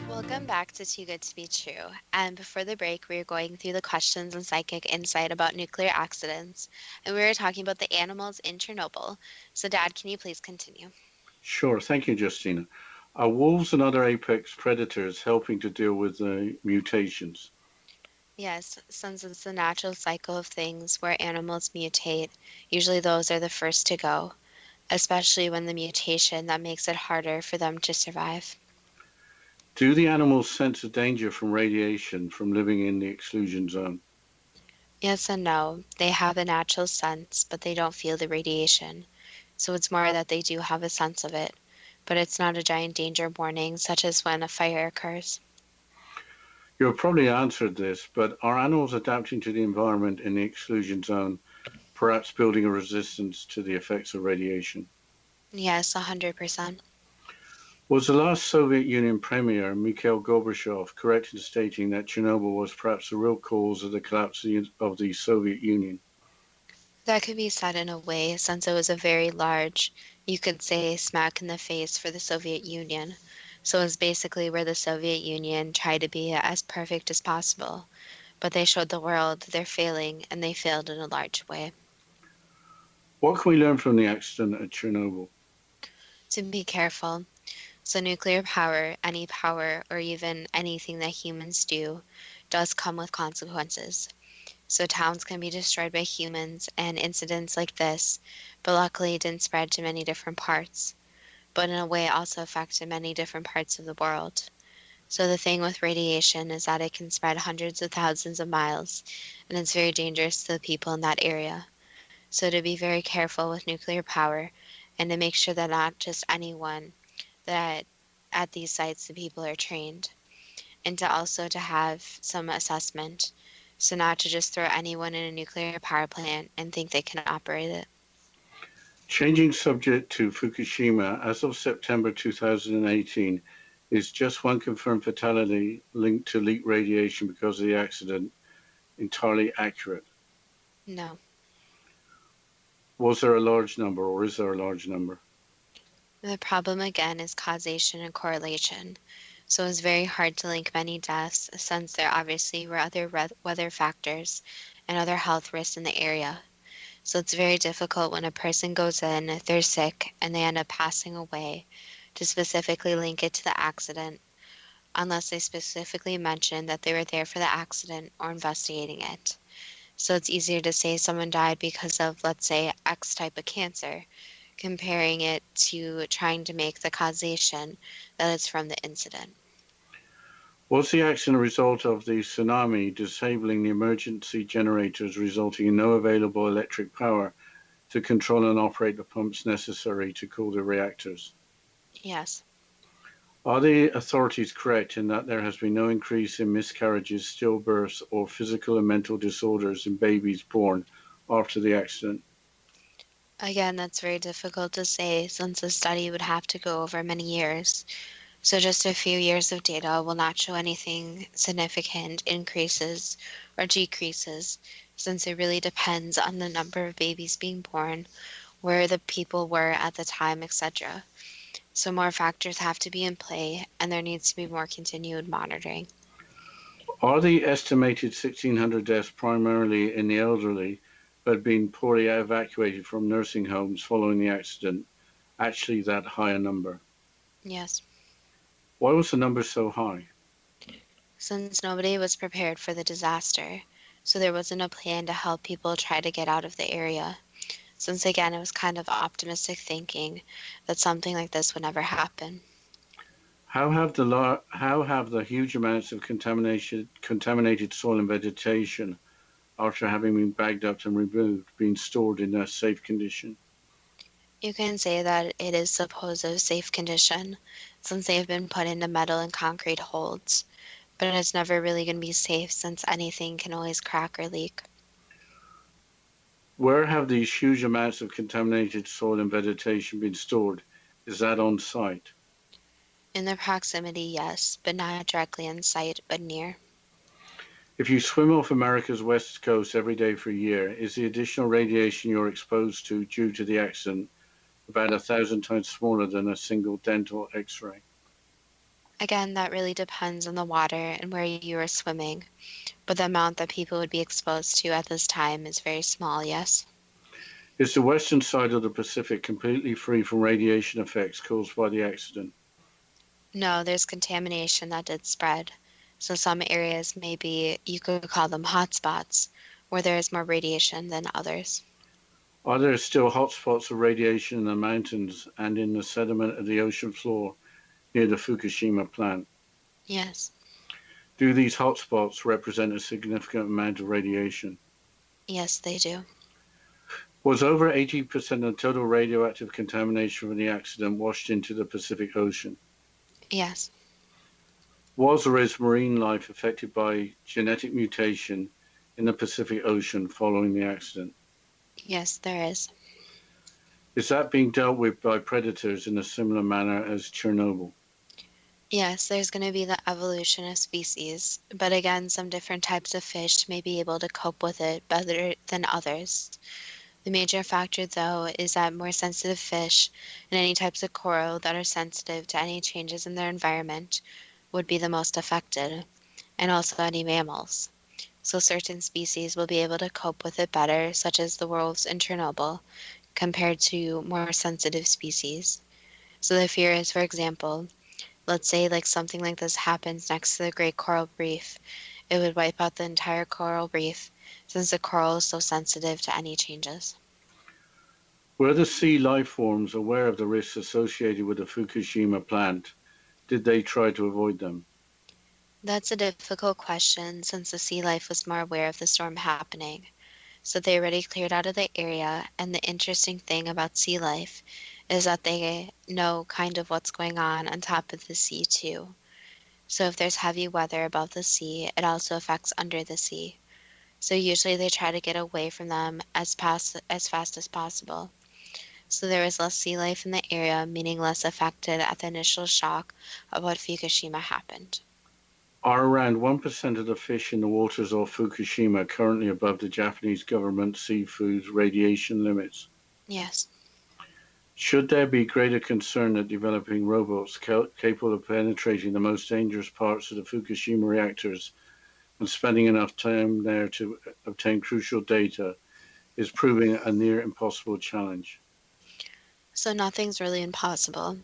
Welcome back to Too Good to Be True. And before the break, we were going through the questions and psychic insight about nuclear accidents. And we were talking about the animals in Chernobyl. So, Dad, can you please continue? Sure. Thank you, Justina. Are wolves and other apex predators helping to deal with the mutations? Yes, since it's the natural cycle of things where animals mutate, usually those are the first to go, especially when the mutation that makes it harder for them to survive. Do the animals sense a danger from radiation from living in the exclusion zone? Yes and no. They have a natural sense, but they don't feel the radiation. So it's more that they do have a sense of it, but it's not a giant danger warning, such as when a fire occurs. You have probably answered this, but are animals adapting to the environment in the exclusion zone, perhaps building a resistance to the effects of radiation? Yes, 100%. Was the last Soviet Union Premier, Mikhail Gorbachev, correct in stating that Chernobyl was perhaps the real cause of the collapse of the Soviet Union? That could be said in a way, since it was a very large, you could say, smack in the face for the Soviet Union. So it was basically where the Soviet Union tried to be as perfect as possible. But they showed the world they're failing, and they failed in a large way. What can we learn from the accident at Chernobyl? To be careful. So nuclear power, any power, or even anything that humans do, does come with consequences. So towns can be destroyed by humans and incidents like this, but luckily it didn't spread to many different parts, but in a way also affected many different parts of the world. So the thing with radiation is that it can spread hundreds of thousands of miles, and it's very dangerous to the people in that area. So to be very careful with nuclear power, and to make sure that not just anyone, that at these sites the people are trained, and to also to have some assessment. So not to just throw anyone in a nuclear power plant and think they can operate it. Changing subject to Fukushima, as of September 2018, is just one confirmed fatality linked to leak radiation because of the accident entirely accurate? No. Was there a large number, or is there a large number? The problem again is causation and correlation. So it's very hard to link many deaths since there obviously were other weather factors and other health risks in the area. So it's very difficult when a person goes in, they're sick, and they end up passing away to specifically link it to the accident, unless they specifically mention that they were there for the accident or investigating it. So it's easier to say someone died because of, let's say, X type of cancer, comparing it to trying to make the causation that it's from the incident. Was the accident a result of the tsunami disabling the emergency generators, resulting in no available electric power to control and operate the pumps necessary to cool the reactors? Yes. Are the authorities correct in that there has been no increase in miscarriages, stillbirths, or physical and mental disorders in babies born after the accident? Again, that's very difficult to say since the study would have to go over many years. So just a few years of data will not show anything significant increases or decreases, since it really depends on the number of babies being born, where the people were at the time, etc. So more factors have to be in play, and there needs to be more continued monitoring. Are the estimated 1,600 deaths primarily in the elderly who had been poorly evacuated from nursing homes following the accident actually that high a number? Yes. Why was the number so high? Since nobody was prepared for the disaster, so there wasn't a plan to help people try to get out of the area. Since again, it was kind of optimistic thinking that something like this would never happen. How have the huge amounts of contaminated soil and vegetation, after having been bagged up and removed, been stored in a safe condition? You can say that it is supposed a safe condition, since they have been put into metal and concrete holds, but it's never really going to be safe since anything can always crack or leak. Where have these huge amounts of contaminated soil and vegetation been stored? Is that on site? In their proximity, yes, but not directly in sight, but near. If you swim off America's west coast every day for a year, is the additional radiation you're exposed to due to the accident about 1,000 times smaller than a single dental X-ray? Again, that really depends on the water and where you are swimming, but the amount that people would be exposed to at this time is very small, yes. Is the western side of the Pacific completely free from radiation effects caused by the accident? No, there's contamination that did spread. So some areas maybe you could call them hotspots, where there is more radiation than others. Are there still hotspots of radiation in the mountains and in the sediment of the ocean floor near the Fukushima plant? Yes, Do these hotspots represent a significant amount of radiation? yes, they do. Was over 80% of total radioactive contamination from the accident washed into the Pacific Ocean? Yes, Was or is marine life affected by genetic mutation in the Pacific Ocean following the accident? yes, there is. Is that being dealt with by predators in a similar manner as Chernobyl? Yes, there's going to be the evolution of species, but again, some different types of fish may be able to cope with it better than others. The major factor, though, is that more sensitive fish and any types of coral that are sensitive to any changes in their environment would be the most affected, and also any mammals. So certain species will be able to cope with it better, such as the wolves in Chernobyl, compared to more sensitive species. So the fear is, for example, let's say like something like this happens next to the Great Coral Reef, it would wipe out the entire coral reef since the coral is so sensitive to any changes. Were the sea life forms aware of the risks associated with the Fukushima plant? Did they try to avoid them? That's a difficult question since the sea life was more aware of the storm happening. So they already cleared out of the area, and the interesting thing about sea life is that they know kind of what's going on top of the sea too. So if there's heavy weather above the sea, it also affects under the sea. So usually they try to get away from them as fast as possible. So there is less sea life in the area, meaning less affected at the initial shock of what Fukushima happened. Are around 1% of the fish in the waters off Fukushima currently above the Japanese government seafood radiation limits? Yes. Should there be greater concern at developing robots capable of penetrating the most dangerous parts of the Fukushima reactors and spending enough time there to obtain crucial data is proving a near impossible challenge? So nothing's really impossible.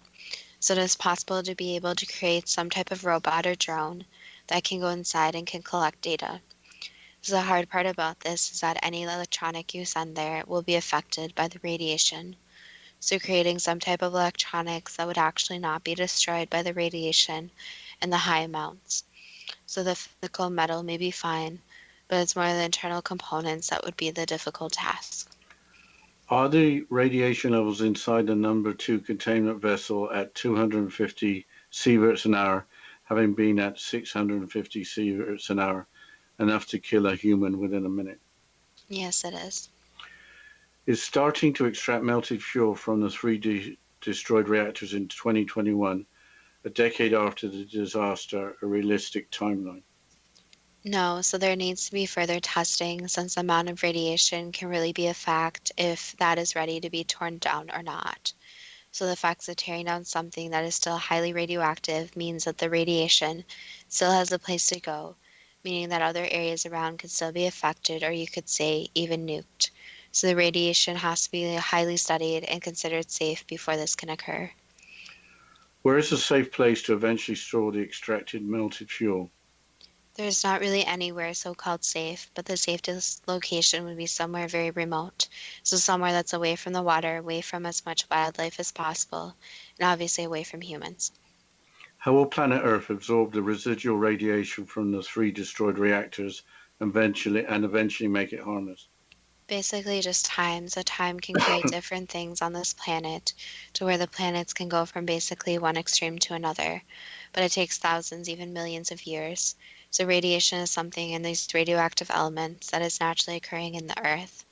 So it is possible to be able to create some type of robot or drone that can go inside and can collect data. So the hard part about this is that any electronic you send there will be affected by the radiation. So creating some type of electronics that would actually not be destroyed by the radiation in the high amounts. So the physical metal may be fine, but it's more the internal components that would be the difficult task. Are the radiation levels inside the number 2 containment vessel at 250 sieverts an hour, having been at 650 sieverts an hour, enough to kill a human within a minute? Yes, it is. Is starting to extract melted fuel from the three destroyed reactors in 2021, a decade after the disaster, a realistic timeline? No, so there needs to be further testing since the amount of radiation can really be a fact if that is ready to be torn down or not. So the fact that tearing down something that is still highly radioactive means that the radiation still has a place to go, meaning that other areas around could still be affected or you could say even nuked. So the radiation has to be highly studied and considered safe before this can occur. Where is a safe place to eventually store the extracted melted fuel? There's not really anywhere so-called safe, but the safest location would be somewhere very remote. So somewhere that's away from the water, away from as much wildlife as possible, and obviously away from humans. How will planet Earth absorb the residual radiation from the 3 destroyed reactors and eventually make it harmless? Basically, just time. So time can create different things on this planet to where the planets can go from basically one extreme to another. But it takes thousands, even millions of years. So radiation is something in these radioactive elements that is naturally occurring in the Earth.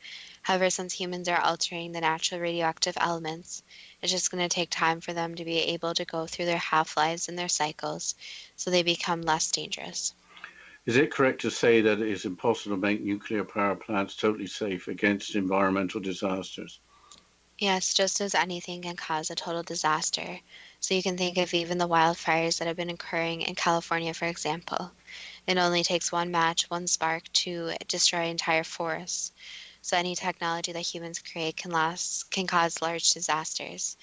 However, since humans are altering the natural radioactive elements, it's just going to take time for them to be able to go through their half-lives and their cycles, so they become less dangerous. Is it correct to say that it is impossible to make nuclear power plants totally safe against environmental disasters? Yes, just as anything can cause a total disaster. So you can think of even the wildfires that have been occurring in California, for example. It only takes one match, one spark to destroy entire forests. So any technology that humans create can cause large disasters.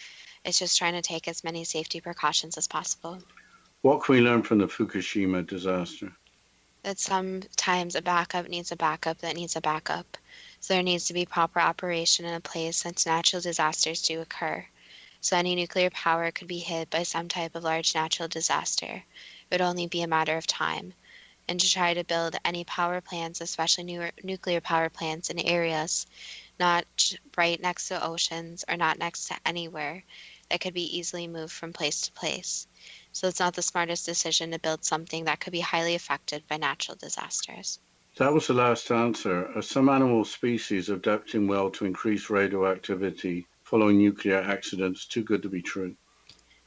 It's just trying to take as many safety precautions as possible. What can we learn from the Fukushima disaster? That sometimes a backup needs a backup that needs a backup. So there needs to be proper operation in a place since natural disasters do occur. So any nuclear power could be hit by some type of large natural disaster. It would only be a matter of time. And to try to build any power plants, especially nuclear power plants in areas not right next to oceans or not next to anywhere that could be easily moved from place to place. So it's not the smartest decision to build something that could be highly affected by natural disasters. That was the last answer. Are some animal species adapting well to increase radioactivity following nuclear accidents too good to be true?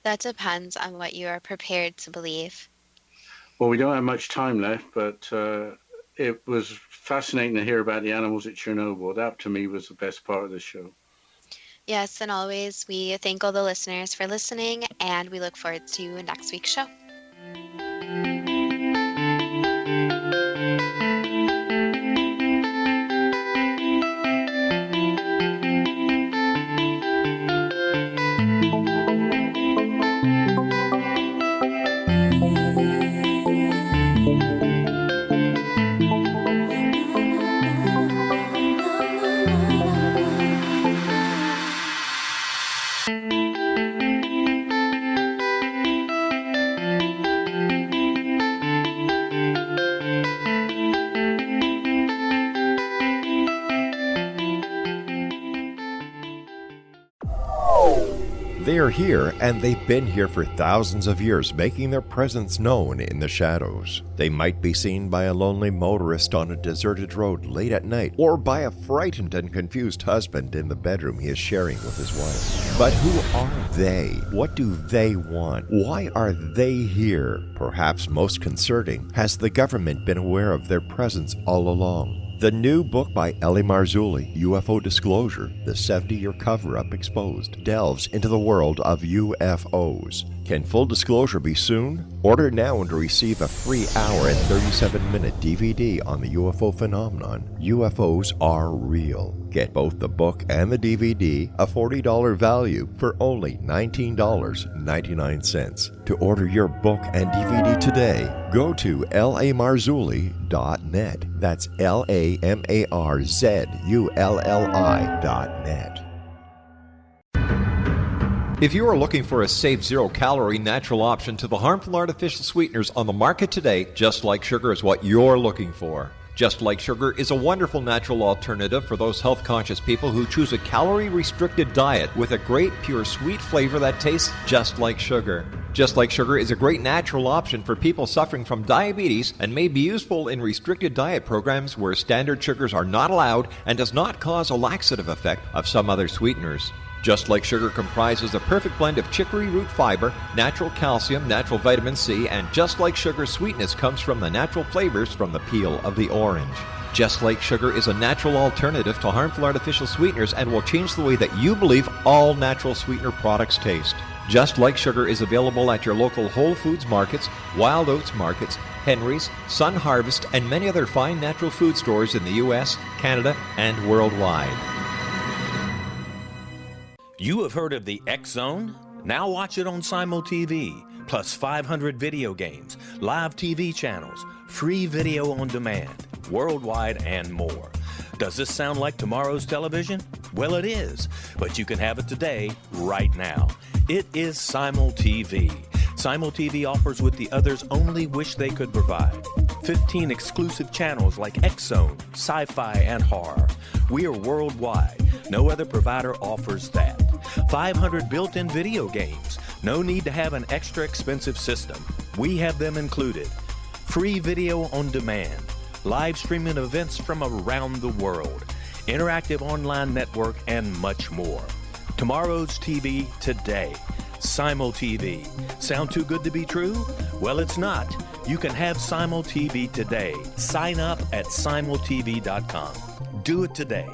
That depends on what you are prepared to believe. Well, we don't have much time left, but it was fascinating to hear about the animals at Chernobyl. That, to me, was the best part of the show. Yes, and always, we thank all the listeners for listening, and we look forward to next week's show. They are here, and they've been here for thousands of years, making their presence known in the shadows. They might be seen by a lonely motorist on a deserted road late at night, or by a frightened and confused husband in the bedroom he is sharing with his wife. But who are they? What do they want? Why are they here? Perhaps most concerning, has the government been aware of their presence all along? The new book by Ellie Marzulli, UFO Disclosure, the 70-year cover-up exposed, delves into the world of UFOs. Can full disclosure be soon? Order now and receive a free hour and 37-minute DVD on the UFO phenomenon. UFOs are real. Get both the book and the DVD, a $40 value, for only $19.99. To order your book and DVD today, go to lamarzulli.net. That's LAMARZULLI.net. If you are looking for a safe, zero-calorie natural option to the harmful artificial sweeteners on the market today, Just Like Sugar is what you're looking for. Just Like Sugar is a wonderful natural alternative for those health-conscious people who choose a calorie-restricted diet with a great, pure, sweet flavor that tastes just like sugar. Just Like Sugar is a great natural option for people suffering from diabetes and may be useful in restricted diet programs where standard sugars are not allowed and does not cause a laxative effect of some other sweeteners. Just Like Sugar comprises a perfect blend of chicory root fiber, natural calcium, natural vitamin C, and Just Like Sugar's sweetness comes from the natural flavors from the peel of the orange. Just Like Sugar is a natural alternative to harmful artificial sweeteners and will change the way that you believe all natural sweetener products taste. Just Like Sugar is available at your local Whole Foods markets, Wild Oats markets, Henry's, Sun Harvest, and many other fine natural food stores in the U.S., Canada, and worldwide. You have heard of the X Zone? Now watch it on Simul TV, plus 500 video games, live TV channels, free video on demand, worldwide, and more. Does this sound like tomorrow's television? Well, it is, but you can have it today, right now. It is Simul TV. Simul TV offers what the others only wish they could provide. 15 exclusive channels like X Zone, Sci-Fi, and Horror, We are worldwide. No other provider offers that. 500 built-in video games. No need to have an extra expensive system. We have them included. Free video on demand. Live streaming events from around the world. Interactive online network and much more. Tomorrow's TV today. Simul TV. Sound too good to be true? Well, it's not. You can have Simul TV today. Sign up at simultv.com. Do it today.